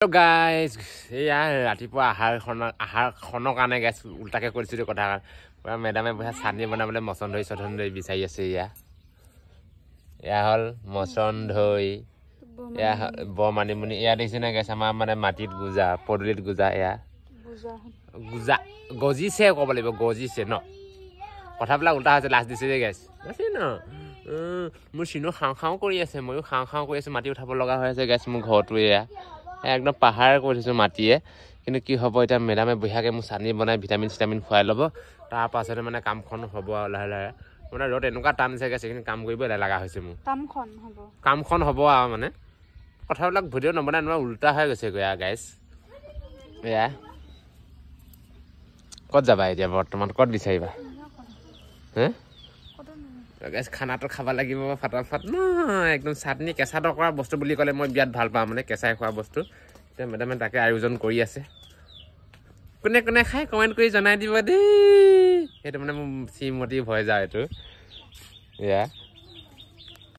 Hello guys, ৰাতিপুৱা আহাৰখনৰ কাৰণে গাইছ উল্টাকে কৰিছিলো কথা মেডামে বহা চাটনি বনাবলৈ মচন ধৰি বিচাৰি আছে হল মচন ধৰি বমানিমুনি দেখিছে না গাইছ আমাৰ মানে মাটিত গুজা পদুলিত গুজা গুজা গজিছে ক'ব লাগিব গজিছে ন কথাবিলাক উল্টা হৈছে লাষ্ট দিছে যে গাইছ আছে ন মোৰ চিনো খাওঁ কৰি আছে ময়ো খাওঁ কৰি আছো মাটি উঠাব লগা হৈ আছে গাইছ মোৰ ঘৰটো একদম পাহাৰ কৰি থৈছো মাটিয়ে কিন্তু কি হ'ব এটা মেডামে বহিয়াকে মোৰ চাটনি বনাই ভিটামিন খুৱাই ল'ব তাৰ পাছতে মানে কামখন হ'ব লাহে লাহে মানে ৰ'দ এনেকুৱা টান আছে গাইছ কিন্তু কাম কৰিব লগা হৈছে মোৰ কামখন হ'ব আৰু মানে কথাবিলাক ভিডিঅ' নবনাই নহয় উল্টা হৈ গৈছে গাইছ ক'ত যাবা এতিয়া বৰ্তমান ক'ত বিচাৰিবা গাইছ খানাটো খাব লাগিব ফাটাফাট নহয় একদম চাটনি কেঁচা টকা বস্তু বুলি ক'লে মই বিৰাট ভাল পাওঁ মানে কেঁচাই খোৱা বস্তু এতিয়া মেডামে তাকে আয়োজন কৰি আছে কোনে কোনে খাই কমেণ্ট কৰি জনাই দিব দেই সেইটো মানে মোৰ শ্ৰীমতী হৈ যায় এইটো